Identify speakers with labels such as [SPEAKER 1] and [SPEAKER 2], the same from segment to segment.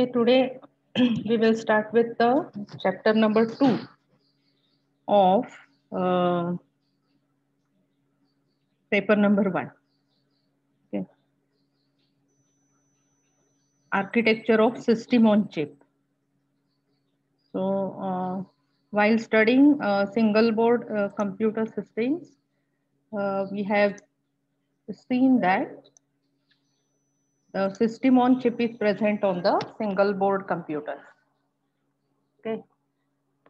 [SPEAKER 1] Okay, today we will start with the chapter number 2 of uh, paper number 1. Okay. Architecture of system on chip. So, while studying single board computer systems, we have seen that the system on chip is present on the single board computers. Okay,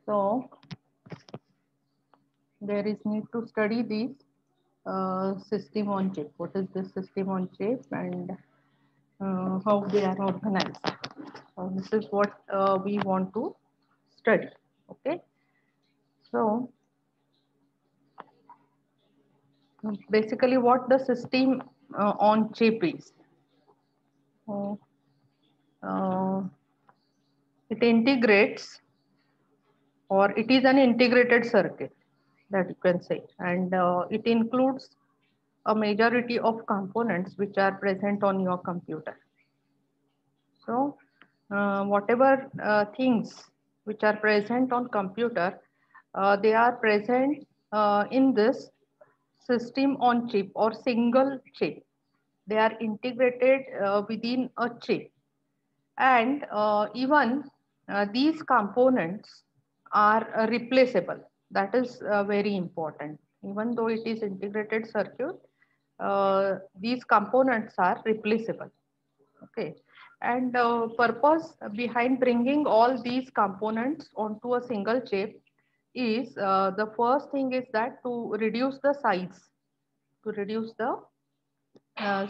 [SPEAKER 1] so there is need to study this system on chip. What is this system on chip and how they are organized? So this is what we want to study. Okay, so basically what the system on chip is. So, uh, it integrates, or it is an integrated circuit, that you can say, and it includes a majority of components which are present on your computer. So whatever things which are present on computer, they are present in this system on chip or single chip. They are integrated within a chip, and even these components are replaceable. That is very important. Even though it is integrated circuit, these components are replaceable. Okay, and purpose behind bringing all these components onto a single chip is the first thing is that to reduce the size, to reduce the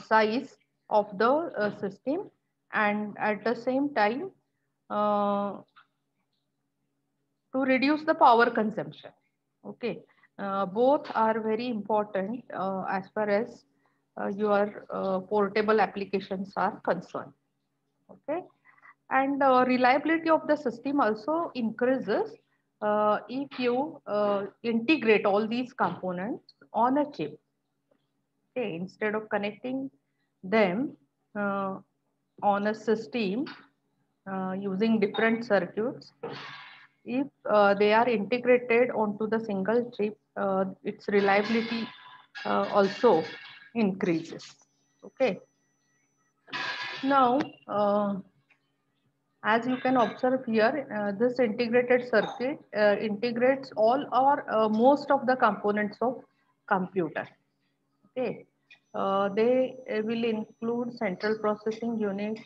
[SPEAKER 1] size of the system, and at the same time uh, to reduce the power consumption. Okay, both are very important as far as your portable applications are concerned. Okay, and reliability of the system also increases if you integrate all these components on a chip. Okay, instead of connecting them uh, on a system using different circuits, if they are integrated onto the single chip, its reliability also increases. Okay, now as you can observe here, this integrated circuit integrates all or most of the components of computer. Okay, they will include central processing unit,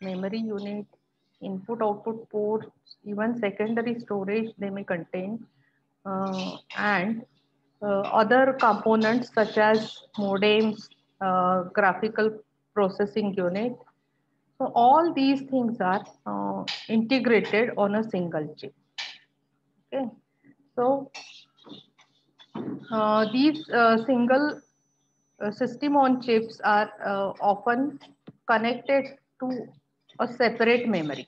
[SPEAKER 1] memory unit, input output ports, even secondary storage they may contain, and other components such as modems, graphical processing unit. So all these things are integrated on a single chip. Okay, so these single system on chips are often connected to a separate memory.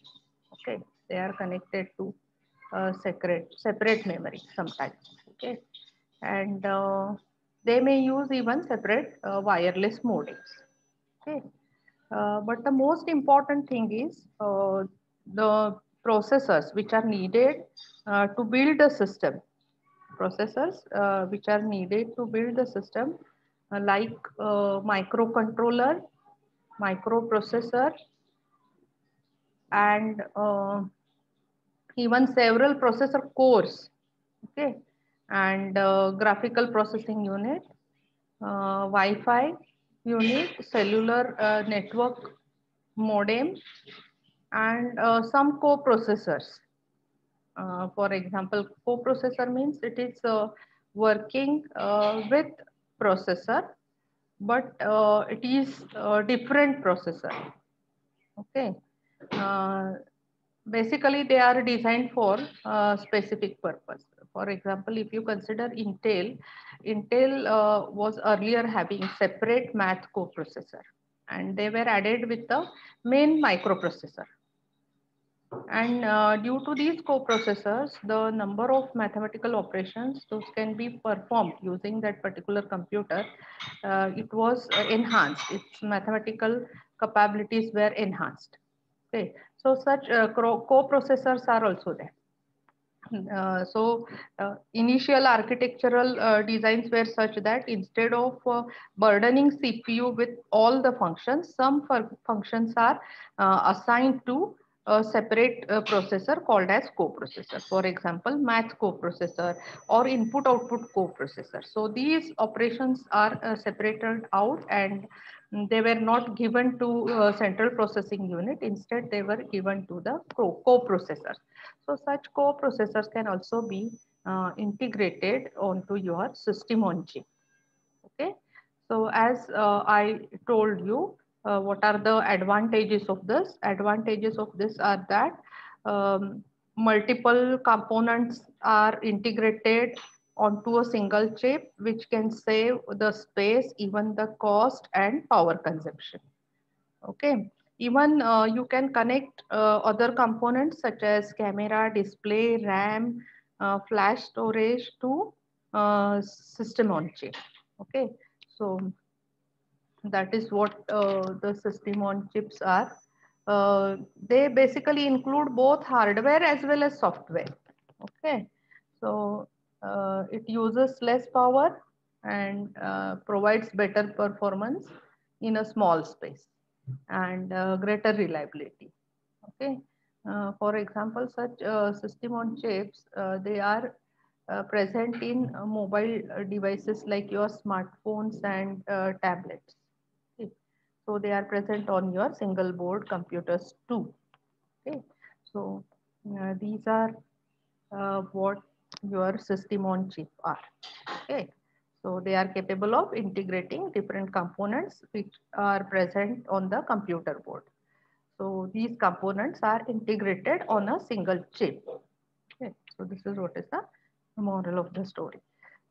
[SPEAKER 1] Okay, they are connected to separate memory sometimes. Okay, and they may use even separate wireless modems. Okay, but the most important thing is the processors which are needed to build a system. Processors which are needed to build the system, like microcontroller, microprocessor, and even several processor cores. Okay, and graphical processing unit, Wi-Fi unit, cellular network modem, and some coprocessors. For example, coprocessor means it is working with processor, but it is a different processor. Okay. Uh, Basically, they are designed for specific purpose. For example, if you consider Intel, Intel was earlier having separate math coprocessor, and they were added with the main microprocessor. And due to these coprocessors, the number of mathematical operations those can be performed using that particular computer, it was enhanced. Its mathematical capabilities were enhanced. Okay, so such co-processors are also there. Initial architectural designs were such that instead of burdening CPU with all the functions, some functions are assigned to a separate processor called as coprocessor. For example, math coprocessor or input output coprocessor. So these operations are separated out, and they were not given to central processing unit. Instead, they were given to the coprocessors. So such coprocessors can also be integrated onto your system on chip. Okay. So as I told you, what are the advantages of this? Advantages of this are that multiple components are integrated onto a single chip, which can save the space, even the cost and power consumption. Okay. Even you can connect other components such as camera, display, RAM, flash storage to system on chip. Okay. So that is what the system on chips are. They basically include both hardware as well as software. Okay. So it uses less power and provides better performance in a small space and greater reliability. Okay. For example, such system on chips, they are present in mobile devices like your smartphones and tablets. Okay. So they are present on your single board computers too. Okay. So these are what your system on chip are. Okay. So they are capable of integrating different components which are present on the computer board. So these components are integrated on a single chip. Okay. So this is what is the moral of the story.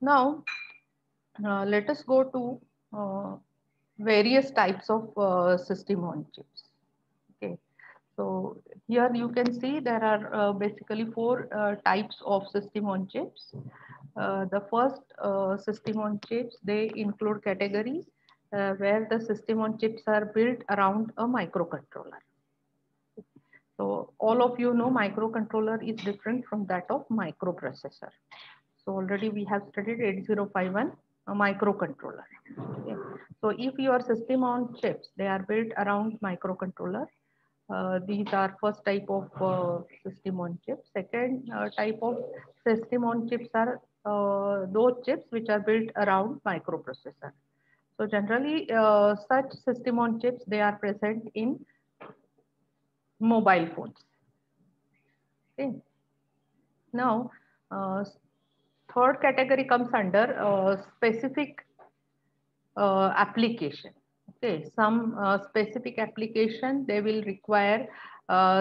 [SPEAKER 1] Now, let us go to various types of system on chips. Okay. So here you can see there are basically four types of system on chips. The first system on chips, they include categories where the system on chips are built around a microcontroller. So all of you know microcontroller is different from that of microprocessor. So already we have studied 8051, a microcontroller. Okay. So if your system on chips, they are built around microcontroller. These are first type of system on chips. Second type of system on chips are those chips which are built around microprocessor. So generally such system on chips, they are present in mobile phones. Okay. Now, third category comes under specific application. Okay, some specific application, they will require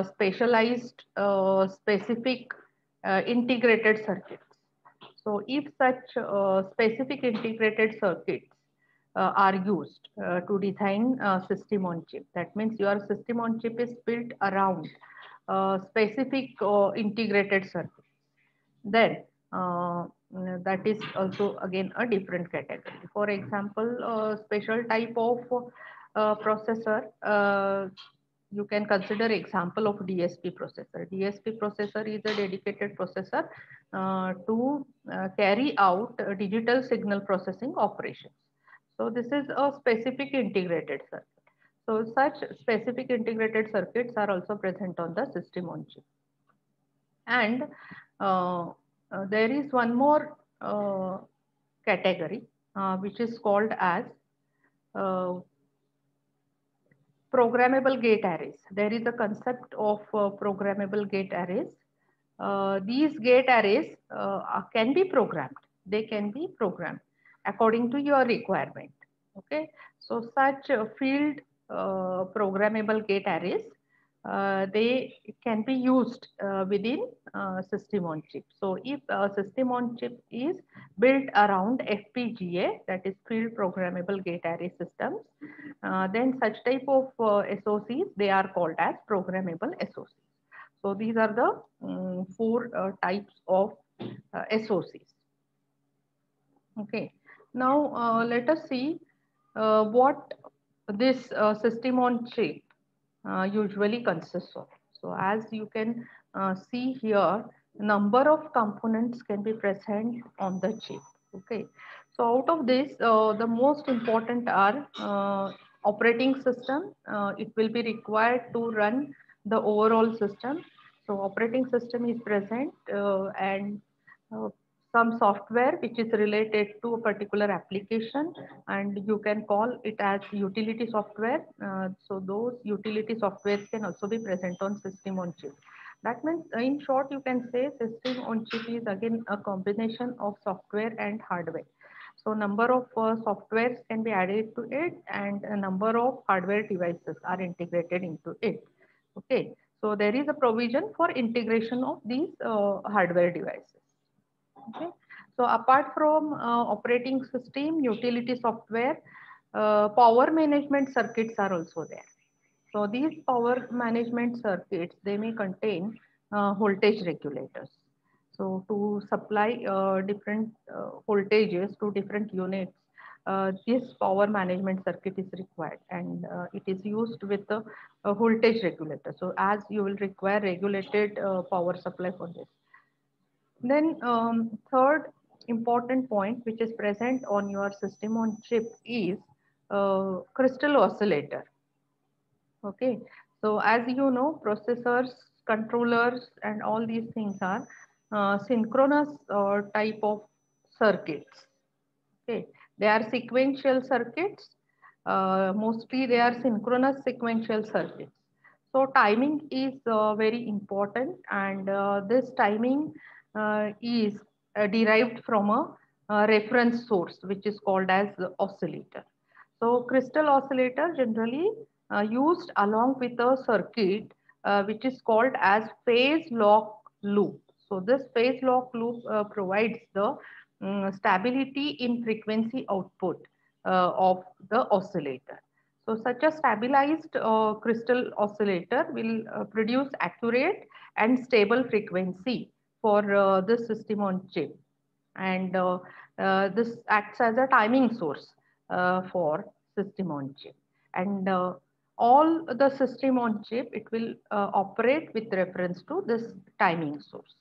[SPEAKER 1] specialized specific integrated circuits. So if such specific integrated circuits are used to design a system on chip, that means your system on chip is built around specific integrated circuits, then that is also again a different category. For example, special type of processor, you can consider example of DSP processor. DSP processor is a dedicated processor to carry out digital signal processing operations. So this is a specific integrated circuit. So such specific integrated circuits are also present on the system on chip. And there is one more category which is called as uh, programmable gate arrays. There is a concept of programmable gate arrays. These gate arrays can be programmed. They can be programmed according to your requirement. Okay. So such field programmable gate arrays, they can be used within system on chip. So if system on chip is built around FPGA, that is field programmable gate array systems, then such type of SOCs, they are called as programmable SOCs. So these are the four types of SOCs. Okay. Now let us see what this system on chip usually consists of. So as you can see here, number of components can be present on the chip. Okay. So out of this, the most important are operating system. It will be required to run the overall system. So operating system is present and uh, some software which is related to a particular application, and you can call it as utility software. So those utility softwares can also be present on system on chip. That means in short you can say system on chip is again a combination of software and hardware. So number of softwares can be added to it and a number of hardware devices are integrated into it. Okay, so there is a provision for integration of these hardware devices. Okay. So apart from operating system, utility software, power management circuits are also there. So these power management circuits, they may contain voltage regulators. So to supply different voltages to different units, this power management circuit is required, and it is used with a voltage regulator. So as you will require regulated power supply for this. Then third important point which is present on your system on chip is crystal oscillator. Okay, so as you know, processors, controllers, and all these things are synchronous type of circuits. Okay, they are sequential circuits. Mostly they are synchronous sequential circuits. So timing is very important, and this timing is derived from a reference source, which is called as the oscillator. So crystal oscillator generally used along with a circuit which is called as phase lock loop. So this phase lock loop provides the stability in frequency output of the oscillator. So such a stabilized crystal oscillator will produce accurate and stable frequency for the system on chip. And this acts as a timing source for system on chip. And all the system on chip, it will operate with reference to this timing source.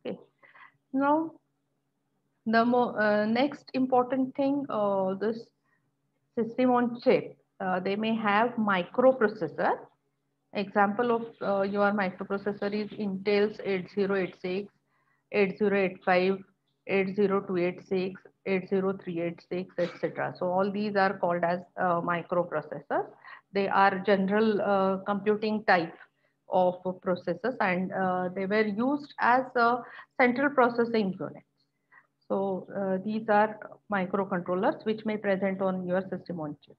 [SPEAKER 1] Okay. Now, the next important thing, this system on chip, they may have microprocessor. Example of your microprocessor is Intel's 8086, 8085, 80286, 80386, etc. So all these are called as microprocessors. They are general computing type of processors, and they were used as central processing units. So these are microcontrollers which may present on your system on chip,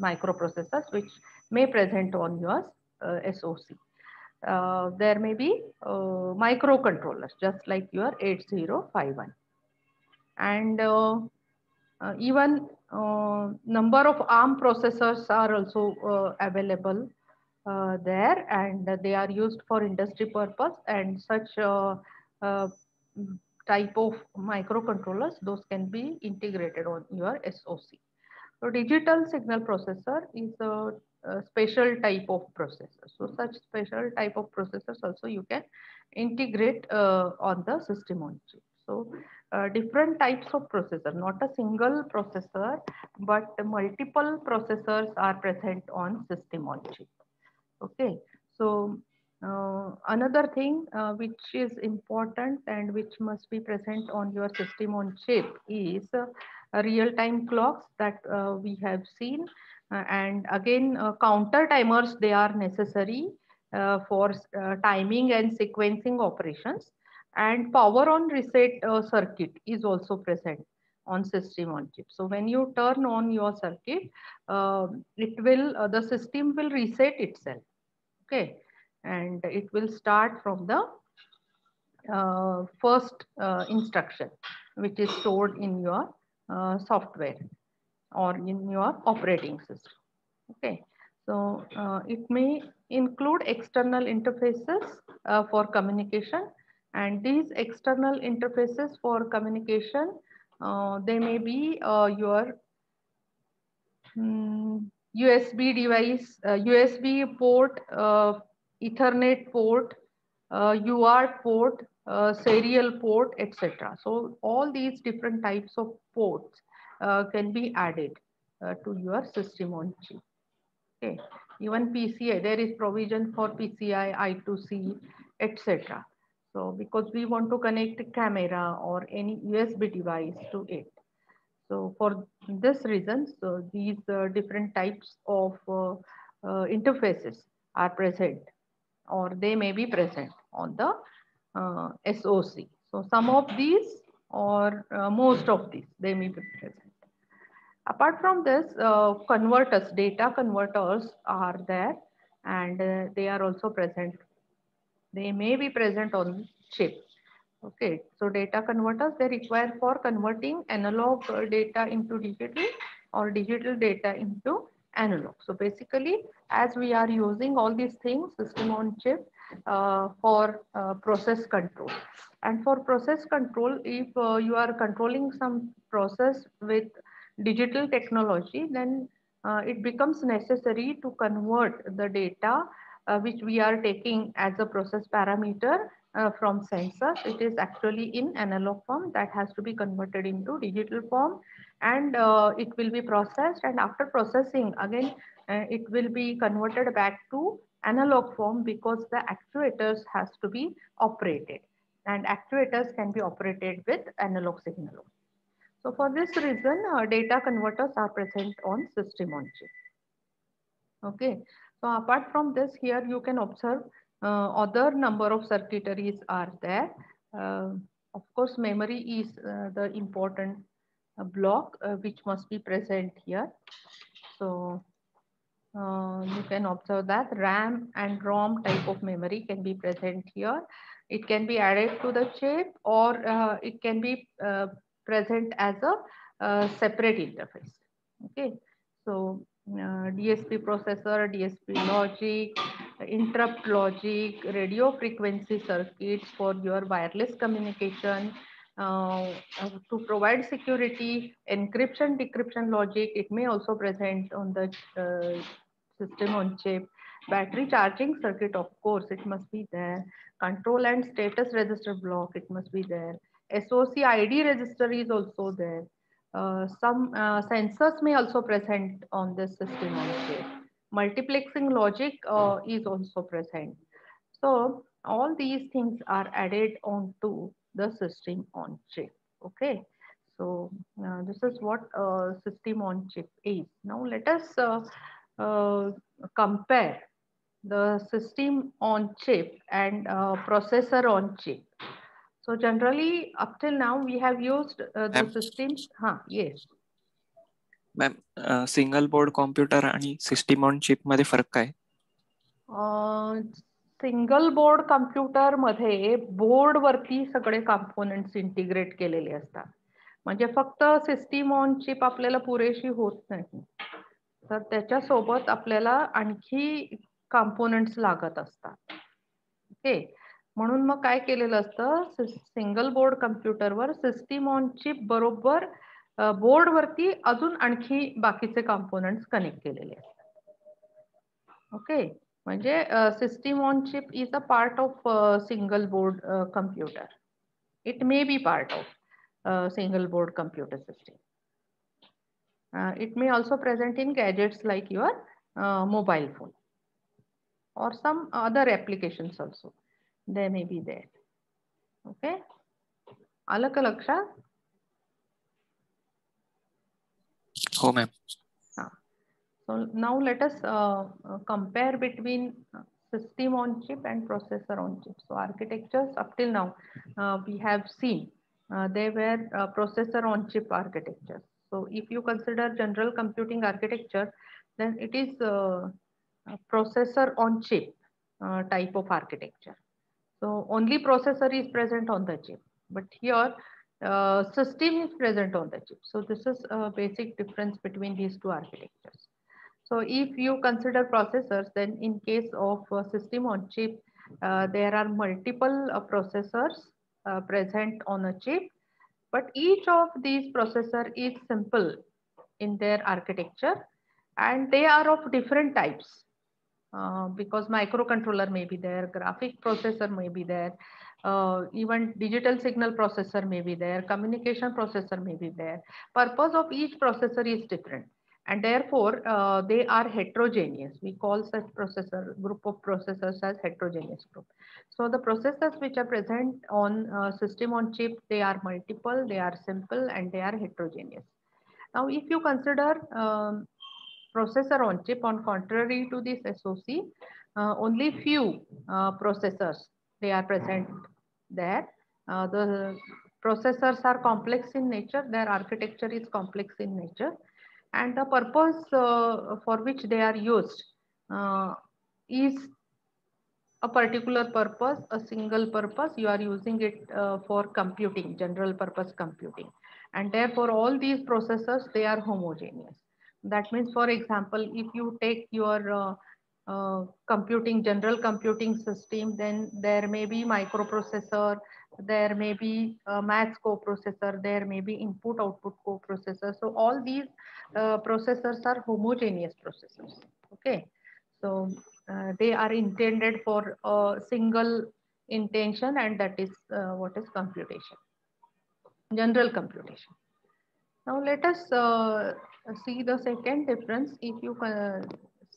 [SPEAKER 1] microprocessors which may present on your SoC. There may be microcontrollers just like your 8051. And even number of ARM processors are also available there, and they are used for industry purpose, and such uh, type of microcontrollers, those can be integrated on your SoC. So digital signal processor is a special type of processor. So such special type of processors also you can integrate on the system on chip. So different types of processor, not a single processor, but multiple processors are present on system on chip. Okay, so another thing which is important and which must be present on your system on chip is real-time clocks that we have seen, and again counter timers, they are necessary for timing and sequencing operations, and power on reset circuit is also present on system on chip. So when you turn on your circuit, it will the system will reset itself. Okay, and it will start from the first instruction which is stored in your software or in your operating system. Okay, so it may include external interfaces for communication, and these external interfaces for communication, they may be your USB device, USB port, Ethernet port, UART port, serial port, etc. So all these different types of ports can be added to your system on chip. Okay. Even PCI, there is provision for PCI, I2C, etc. So because we want to connect a camera or any USB device to it. So for this reason, so these different types of interfaces are present, or they may be present on the SOC. So some of these or most of these, they may be present. Apart from this, converters, data converters are there, and they are also present. They may be present on chip. Okay, so data converters, they require for converting analog data into digital or digital data into analog. So basically, as we are using all these things, system on chip for process control. And for process control, if you are controlling some process with digital technology, then it becomes necessary to convert the data which we are taking as a process parameter from sensors. It is actually in analog form that has to be converted into digital form, and it will be processed, and after processing again it will be converted back to analog form, because the actuators has to be operated, and actuators can be operated with analog signal. So for this reason, data converters are present on system on chip. Okay, so apart from this, here you can observe other number of circuitries are there. Of course, memory is the important block which must be present here. So you can observe that RAM and ROM type of memory can be present here. It can be added to the chip, or it can be present as a separate interface. Okay, so DSP processor, DSP logic, interrupt logic, radio frequency circuits for your wireless communication, to provide security, encryption, decryption logic. It may also present on the system on chip. Battery charging circuit, of course, it must be there. Control and status register block, it must be there. SOC ID register is also there. Some sensors may also present on this system on chip. Multiplexing logic is also present. So all these things are added onto the system on chip. Okay. So this is what system on chip is. Now let us uh, compare the system on chip and processor on chip. So generally, up till now, we have used the systems. Yes.
[SPEAKER 2] Ma'am single board computer आणि system on chip मध्ये फरक काय?
[SPEAKER 1] Single board computer मध्ये board वरती सगळे components integrate केलेले असतात. म्हणजे फक्त सिस्टीम ऑन चिप आपल्याला पुरेशी होत नाही, तर त्याच्यासोबत आपल्याला आणखी कॉम्पोनंट्स लागत असतात. ओके, म्हणून मग काय केलेलं असतं, सिंगल बोर्ड कम्प्युटरवर सिस्टीम ऑन चिप बरोबर बोर्ड वरती अजून आणखी बाकीचे कॉम्पोनंट्स कनेक्ट केलेले असतात. ओके, म्हणजे system on chip is a part of single board computer. It may be part of single board computer system. It may also present in gadgets like your mobile phone or some other applications also. They may be there. Okay. आलं का लक्षात?
[SPEAKER 2] हो ma'am.
[SPEAKER 1] So now let us compare between system on chip and processor on chip. So architectures up till now we have seen they were processor on chip architecture. So if you consider general computing architecture, then it is processor on chip type of architecture. So only processor is present on the chip, but here system is present on the chip. So this is a basic difference between these two architectures. So if you consider processors, then in case of system on chip, there are multiple processors present on a chip, but each of these processor is simple in their architecture, and they are of different types. Because microcontroller may be there, graphic processor may be there, even digital signal processor may be there, communication processor may be there. Purpose of each processor is different, and therefore they are heterogeneous. We call such processor group of processors as heterogeneous group. So the processors which are present on system on chip, they are multiple, they are simple, and they are heterogeneous. Now, if you consider processor on chip, on contrary to this SoC, only few processors they are present there. The processors are complex in nature, their architecture is complex in nature, and the purpose for which they are used is a particular purpose, a single purpose. You are using it for computing, general purpose computing, and therefore all these processors, they are homogeneous. That means, for example, if you take your computing, general computing system, then there may be microprocessor, there may be maths coprocessor, there may be input output coprocessor. So all these processors are homogeneous processors. Okay, so they are intended for a single intention, and that is what is computation, general computation. Now let us see the second difference. If you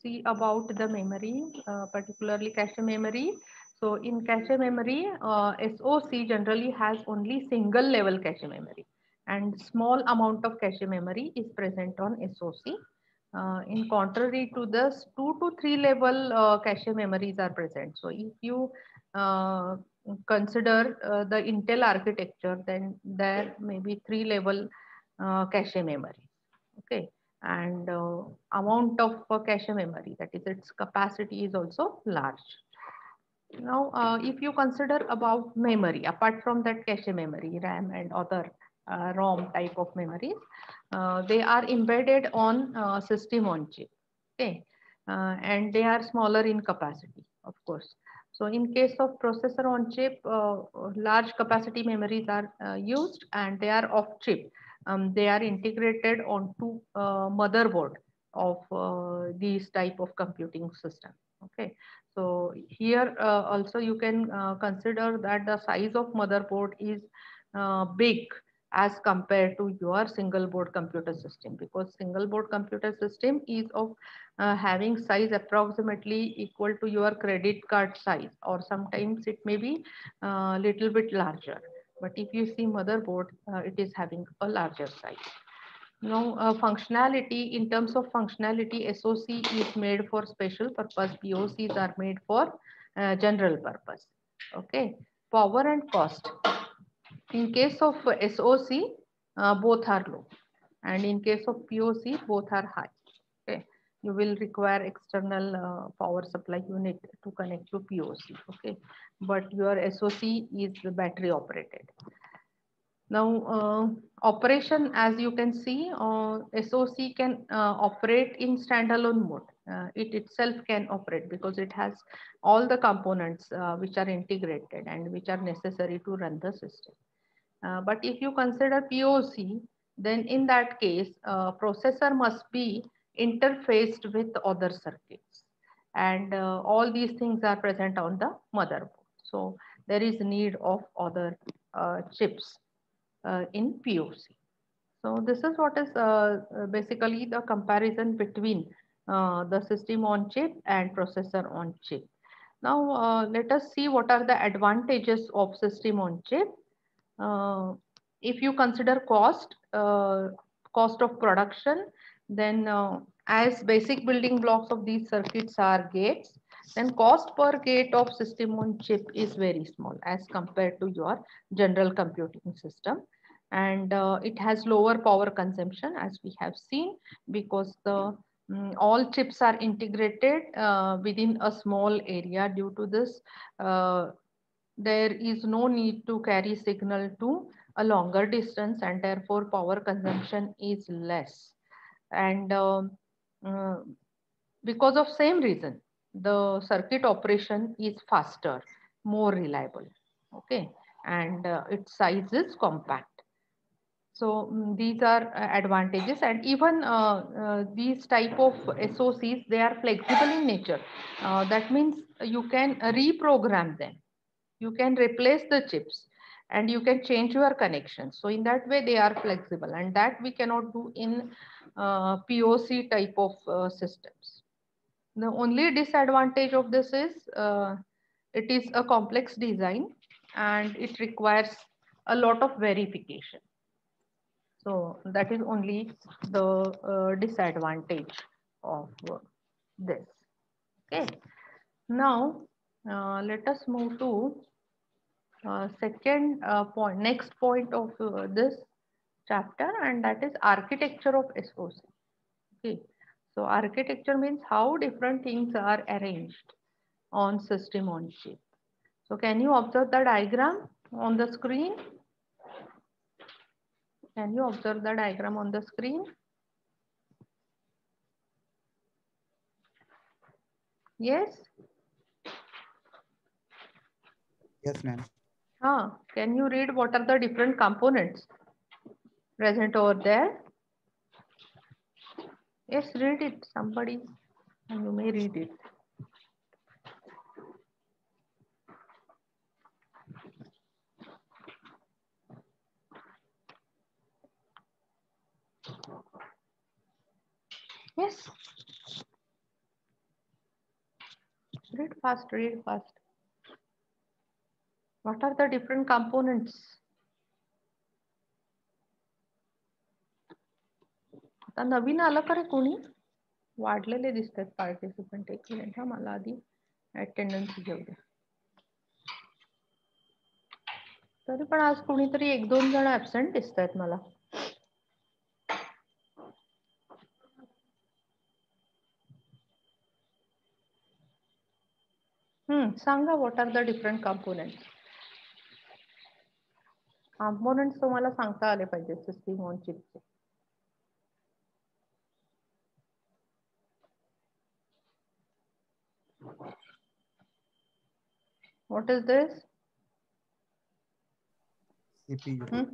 [SPEAKER 1] see about the memory, particularly cache memory. So in cache memory, SoC generally has only single level cache memory, and small amount of cache memory is present on SoC. In contrary to this, 2 to 3 level cache memories are present. So if you consider the Intel architecture, then there may be 3 level cache memory. Okay, and amount of cache memory, that is its capacity, is also large. Now, if you consider about memory, apart from that cache memory, RAM and other ROM type of memories, they are embedded on system on chip. Okay, and they are smaller in capacity, of course. So in case of processor on chip, large capacity memories are used, and they are off chip. They are integrated onto motherboard of these type of computing system. Okay, so here also you can consider that the size of motherboard is big as compared to your single board computer system, because single board computer system is of having size approximately equal to your credit card size, or sometimes it may be a little bit larger. But if you see motherboard, it is having a larger size. Now, functionality, in terms of functionality, SoC is made for special purpose, POCs are made for general purpose. Okay, power and cost. In case of SoC, both are low, and in case of POC, both are high. Okay, you will require external power supply unit to connect to POC. Okay, but your SoC is battery operated. Now, operation, as you can see, SoC can operate in standalone mode. It itself can operate because it has all the components which are integrated and which are necessary to run the system. But if you consider POC, then in that case, processor must be interfaced with other circuits. And all these things are present on the motherboard. So there is need of other chips in POC. So this is what is basically the comparison between the system on chip and processor on chip. Now let us see what are the advantages of system on chip. If you consider cost of production, then as basic building blocks of these circuits are gates, then cost per gate of system on chip is very small as compared to your general computing system. And it has lower power consumption, as we have seen, because the all chips are integrated within a small area. Due to this, there is no need to carry signal to a longer distance, and therefore power consumption is less. And uh, because of same reason, the circuit operation is faster, more reliable. Okay, and its size is compact. So these are advantages, and even these type of SOCs, they are flexible in nature. That means you can reprogram them. You can replace the chips and you can change your connections. So in that way, they are flexible, and that we cannot do in POC type of systems. The only disadvantage of this is it is a complex design and it requires a lot of verification. So that is only the disadvantage of this. Okay. Now let us move to second point, next point of this chapter, and that is architecture of SOC. Okay. So architecture means how different things are arranged on system on chip. So can you observe the diagram on the screen? Can you observe the diagram on the screen? Yes?
[SPEAKER 3] Yes, ma'am.
[SPEAKER 1] Can you read what are the different components present over there? Yes, read it, somebody, and you may read it. Yes. Read fast, read fast. What are the different components? आता नवीन आलं का रे कोणी? वाढलेले दिसतात participant. एक minute हा, मला आधी अटेंडन्स घेऊ दे. तरी पण आज कोणीतरी एक दोन जण ऍबसेंट दिसतात मला. सांगा, what are the different components. Components तुम्हाला सांगता आले पाहिजे सिस्टीम ऑन चिपचे. What is this?
[SPEAKER 3] CPU.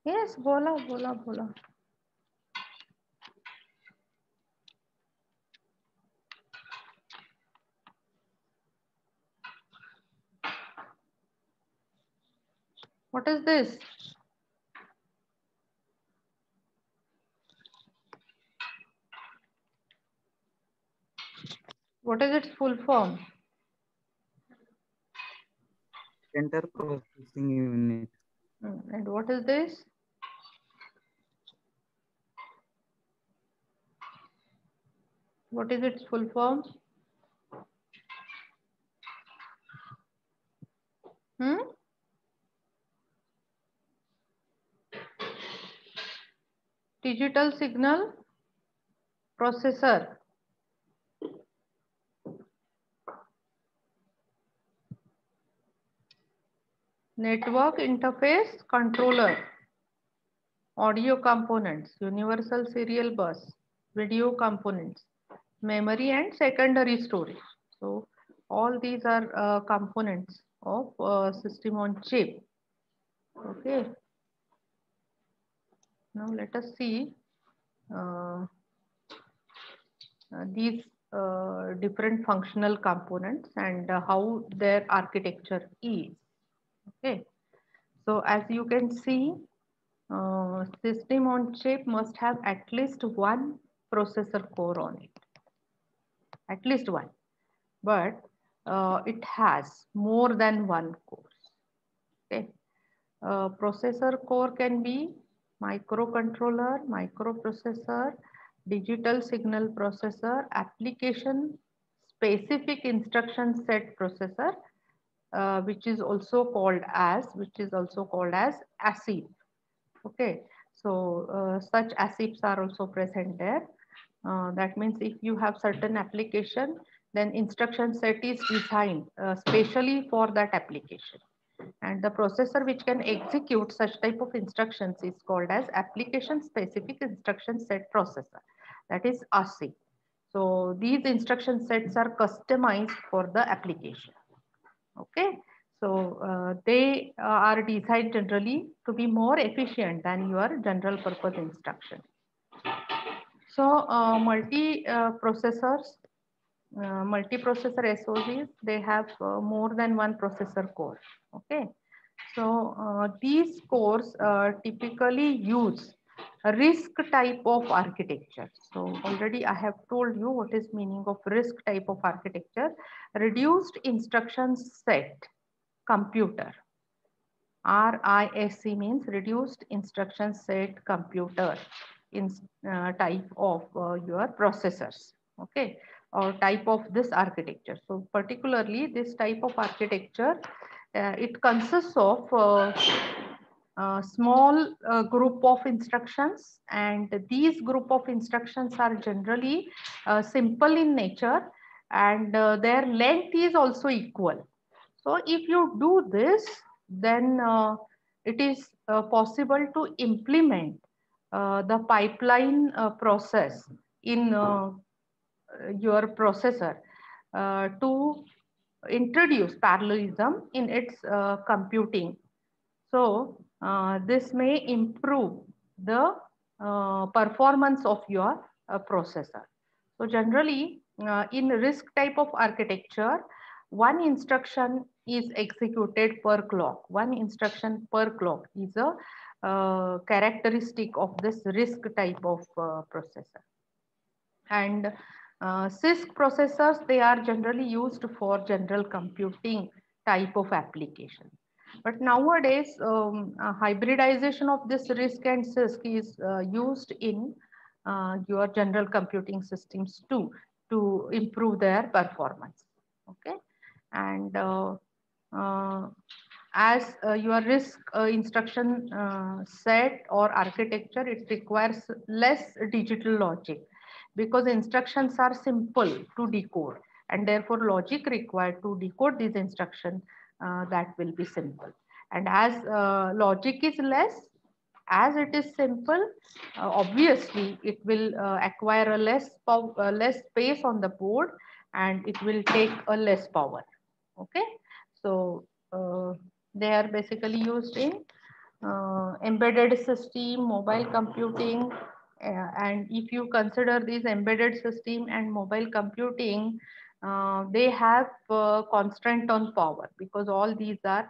[SPEAKER 1] Yes, बोला बोला बोला. What is this? What is its full form?
[SPEAKER 3] Center processing unit.
[SPEAKER 1] And what is this? What is its full form? Digital signal processor. Network interface controller. Audio components, universal serial bus, video components, memory and secondary storage. So all these are components of system on chip. Okay. Now let us see these different functional components and how their architecture is. Okay. So as you can see, system on chip must have at least one processor core on it. At least one. But it has more than one core. Okay. Processor core can be microcontroller, microprocessor, digital signal processor, application specific instruction set processor, which is also called as ASIP. Okay, so such ASIPs are also present there. That means if you have certain application, then instruction set is designed specially for that application. And the processor which can execute such type of instructions is called as application specific instruction set processor. That is ASIP. So these instruction sets are customized for the application. Okay, so they are designed generally to be more efficient than your general purpose instruction. So multi-processor SOCs, they have more than one processor core. Okay, so these cores typically use a RISC type of architecture. So already I have told you what is meaning of RISC type of architecture. Reduced instruction set computer. RISC means reduced instruction set computer in type of your processors. Okay, or type of this architecture. So particularly this type of architecture, it consists of a small group of instructions, and these group of instructions are generally simple in nature, and their length is also equal. So if you do this, then it is possible to implement the pipeline process in your processor to introduce parallelism in its computing. So this may improve the performance of your processor. So generally in RISC type of architecture, one instruction is executed per clock. One instruction per clock is a characteristic of this RISC type of processor. And CISC processors, they are generally used for general computing type of application. But nowadays, hybridization of this RISC and CISC is used in your general computing systems too, to improve their performance. Okay, and as your RISC instruction set or architecture, it requires less digital logic because instructions are simple to decode, and therefore logic required to decode these instructions that will be simple. And as logic is less, as it is simple, obviously it will acquire a less space on the board, and it will take a less power. Okay, so they are basically used in embedded system, mobile computing, and if you consider these embedded system and mobile computing, they have constraint on power because all these are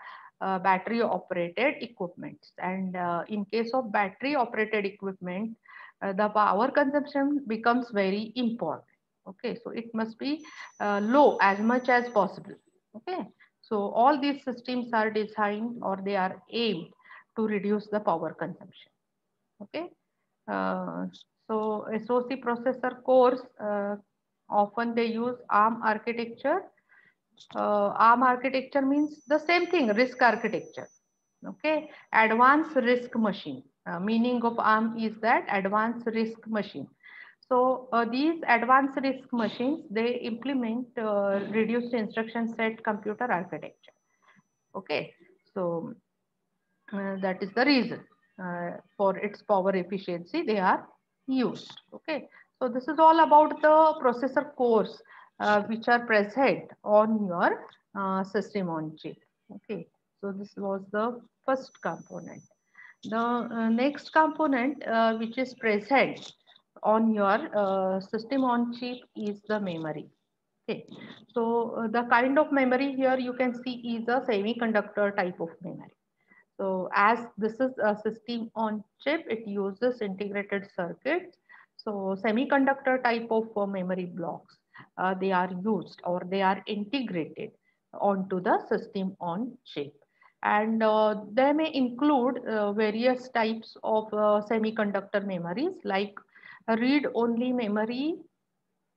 [SPEAKER 1] battery operated equipments, and in case of battery operated equipment, the power consumption becomes very important. Okay, so it must be low as much as possible. Okay, so all these systems are designed or they are aimed to reduce the power consumption. Okay, uh, so SOC processor cores, often they use ARM architecture. ARM architecture means the same thing, RISC architecture. Okay, advanced RISC machine. Meaning of ARM is that advanced RISC machine. So these advanced RISC machines, they implement reduced instruction set computer architecture. Okay, so that is the reason for its power efficiency they are used. Okay, so this is all about the processor cores which are present on your system on chip. Okay, so this was the first component. The next component which is present on your system on chip is the memory. Okay, so the kind of memory here you can see is a semiconductor type of memory. So as this is a system on chip, it uses integrated circuits. So semiconductor type of memory blocks, they are used or they are integrated onto the system on chip. And they may include various types of semiconductor memories like read-only memory,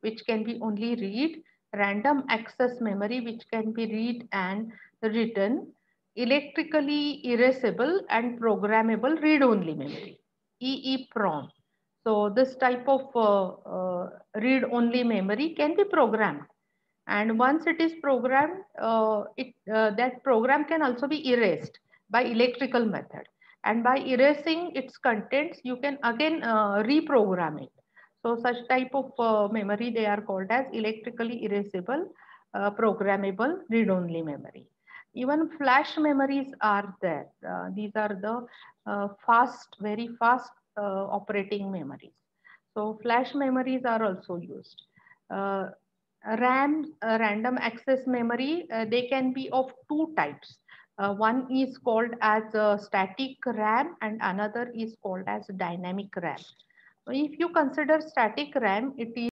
[SPEAKER 1] which can be only read, random access memory, which can be read and written, electrically erasable and programmable read-only memory, EEPROM. So this type of read-only memory can be programmed. And once it is programmed, that program can also be erased by electrical method. And by erasing its contents, you can again reprogram it. So such type of memory, they are called as electrically erasable, programmable, read-only memory. Even flash memories are there. These are the very fast operating memories. So flash memories are also used. RAM, random access memory, they can be of two types. One is called as static RAM and another is called as dynamic RAM. If you consider static RAM, it is